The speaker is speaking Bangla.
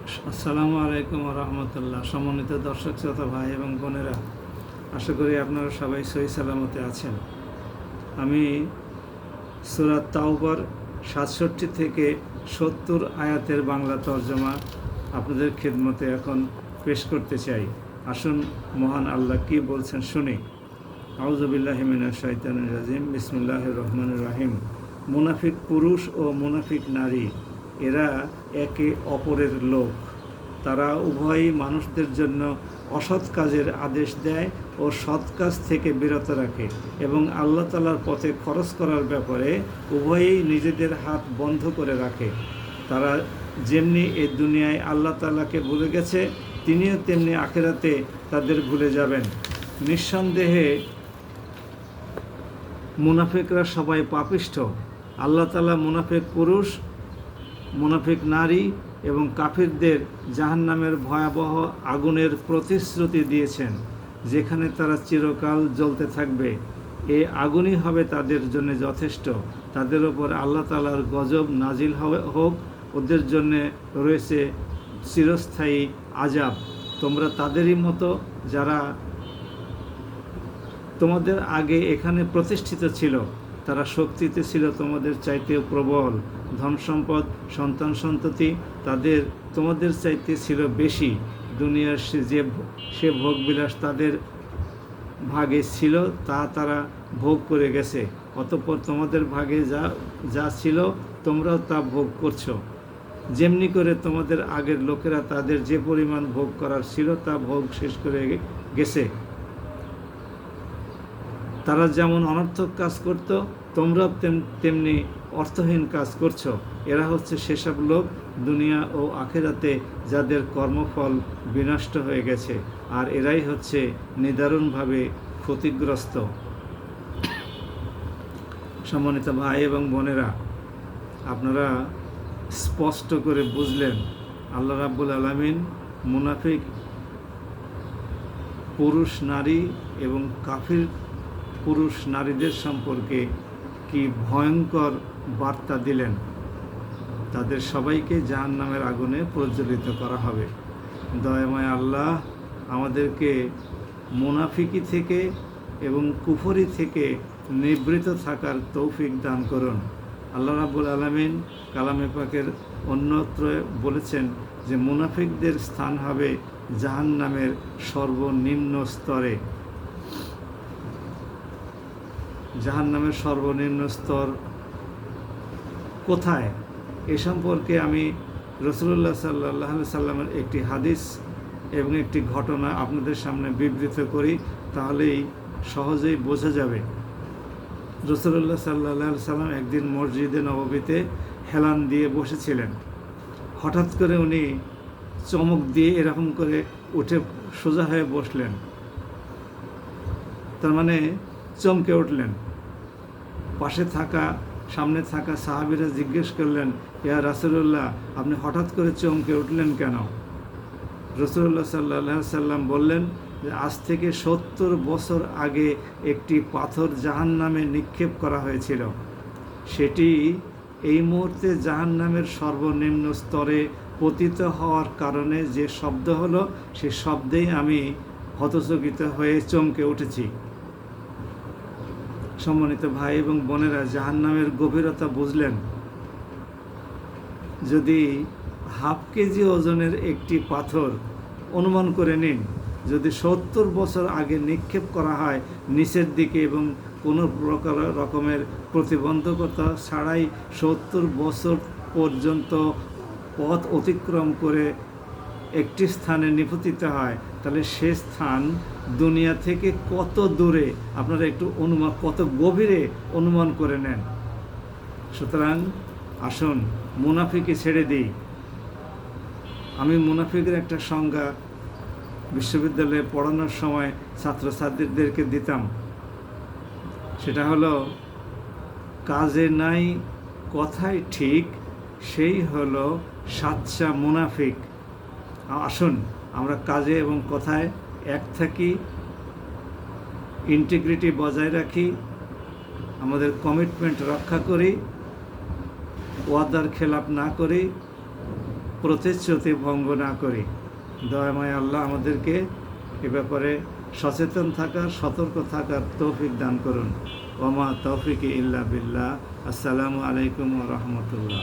আসসালামু আলাইকুম রহমতুল্লাহ। সম্মানিত দর্শক শ্রোতা ভাই এবং বোনেরা, আশা করি আপনারা সবাই সহি সালামতে আছেন। আমি সূরা তাওবার ৬৭ থেকে ৭০ আয়াতের বাংলা তর্জমা আপনাদের খিদমতে এখন পেশ করতে চাই। আসুন মহান আল্লাহ কি বলছেন শুনি। আউযু বিল্লাহি মিনাশ শাইতানির রাজিম। বিসমিল্লাহির রহমানির রহিম। মুনাফিক পুরুষ ও মুনাফিক নারী এরা একে অপরের লোক। তারা উভয়ই মানুষদের জন্য অসৎ কাজের আদেশ দেয় ও সৎ কাজ থেকে বিরত রাখে এবং আল্লাহ তাআলার পথে খরচ করার ব্যাপারে উভয়েই নিজেদের হাত বন্ধ করে রাখে। তারা যেমনি এই দুনিয়ায় আল্লাহ তাআলাকে ভুলে গেছে, তিনিও তেমনি আখিরাতে তাদের ভুলে যাবেন। নিঃসন্দেহে মুনাফিকরা সবাই পাপিষ্ঠ। আল্লাহ তাআলা মুনাফিক পুরুষ, মুনাফিক নারী এবং কাফিরদের জাহান্নামের ভয়াবহ আগুনের প্রতিশ্রুতি দিয়েছেন, যেখানে তারা চিরকাল জ্বলতে থাকবে। এই আগুনই হবে তাদের জন্য যথেষ্ট। তাদের ওপর আল্লাহ তাআলার গজব নাজিল হোক। ওদের জন্য রয়েছে চিরস্থায়ী আযাব। তোমরা তাদেরই মতো যারা তোমাদের আগে এখানে প্রতিষ্ঠিত ছিল। তারা শক্তিতে ছিল তোমাদের চাইতেও প্রবল। ধন সম্পদ, সন্তান সন্ততি তাদের তোমাদের চাইতে ছিল বেশি। দুনিয়ার সে ভোগবিলাস তাদের ভাগে ছিল, তা তারা ভোগ করে গেছে। অতঃপর তোমাদের ভাগে যা ছিল তোমরাও তা ভোগ করছো। যেমনি করে তোমাদের আগের লোকেরা তাদের যে পরিমাণ ভোগ করার ছিল তা ভোগ শেষ করে গেছে। তারা যেমন অনর্থক কাজ করত, তোমরাও তেমনি অর্থহীন কাজ করছো। এরা হচ্ছে সেসব লোক দুনিয়া ও আখিরাতে যাদের কর্মফল বিনষ্ট হয়ে গেছে, আর এরাই হচ্ছে নিদারুণভাবে ক্ষতিগ্রস্ত। সম্মানিত ভাই এবং বোনেরা, আপনারা স্পষ্ট করে বুঝলেন আল্লাহ রাব্বুল আলামিন মুনাফিক পুরুষ নারী এবং কাফির পুরুষ নারীদের সম্পর্কে কি ভয়ঙ্কর বার্তা দিলেন। তাদের সবাইকে জাহান্নামের আগুনে প্রজ্বলিত করা হবে। দয়াময় আল্লাহ আমাদেরকে মুনাফিকি থেকে এবং কুফরি থেকে নিবৃত থাকার তৌফিক দান করুন। আল্লাহ রাব্বুল আলামিন কালামে পাকের অন্যত্র বলেছেন যে মুনাফিকদের স্থান হবে জাহান্নামের সর্বনিম্ন স্তরে। জাহান্নামের সর্বনিম্ন স্তর কোথায়, এ সম্পর্কে আমি রাসূলুল্লাহ সাল্লাল্লাহু আলাইহি সাল্লামের একটি হাদিস এবং একটি ঘটনা আপনাদের সামনে বিবৃত করি, তাহলেই সহজেই বোঝা যাবে। রাসূলুল্লাহ সাল্লাল্লাহু আলাইহি সাল্লাম একদিন মসজিদে নববীতে হেলান দিয়ে বসেছিলেন। হঠাৎ করে উনি চমক দিয়ে এরকম করে উঠে সোজা হয়ে বসলেন, তার মানে চমকে উঠলেন। সামনে থাকা সাহাবীরা জিজ্ঞেস করলেন, ইয়া রাসূলুল্লাহ, আপনি হঠাৎ করে চমকে উঠলেন কেন? রাসূলুল্লাহ সাল্লাল্লাহু আলাইহি সাল্লাম বললেন যে আজ থেকে ৭০ বছর আগে একটি পাথর জাহান্নামে নিক্ষেপ করা হয়েছিল। সেটি এই মুহূর্তে জাহান্নামের সর্বনিম্ন স্তরে পতিত হওয়ার কারণে যে শব্দ হলো, সে শব্দেই আমি হতচকিত হয়ে চমকে উঠেছি। সম্মানিত ভাই এবং বোনেরা, জাহান্নামের গভীরতা বুঝলেন? যদি হাফ কেজি ওজনের একটি পাথর অনুমান করে নিন, যদি ৭০ বছর আগে নিক্ষেপ করা হয় নিচের দিকে এবং কোনো রকমের প্রতিবন্ধকতা ছাড়াই ৭০ বছর পর্যন্ত পথ অতিক্রম করে একটি স্থানে নিপতিত হয়, তাহলে সে স্থান দুনিয়া থেকে কত দূরে আপনারা একটু কত গভীরে অনুমান করে নেন। সুতরাং আসুন মুনাফিকে ছেড়ে দিই। আমি মুনাফিকের একটা সংজ্ঞা বিশ্ববিদ্যালয়ে পড়ানোর সময় ছাত্রছাত্রীদেরকে দিতাম। সেটা হলো, কাজে নাই কথাই ঠিক, সেই হলো সাচ্চা মুনাফিক। আসুন আমরা কাজে এবং কথায় এক থাকি, ইন্টিগ্রিটি বজায় রাখি, আমাদের কমিটমেন্ট রক্ষা করি, ওয়াদার খেলাপ না করি, প্রতিশ্রুতি ভঙ্গ না করি। দয়াময় আল্লাহ আমাদেরকে এ ব্যাপারে সচেতন থাকার, সতর্ক থাকার তৌফিক দান করুন। ওমা তৌফিক ইল্লা বিল্লাহ। আসসালামু আলাইকুম ওয়া রাহমাতুল্লাহ।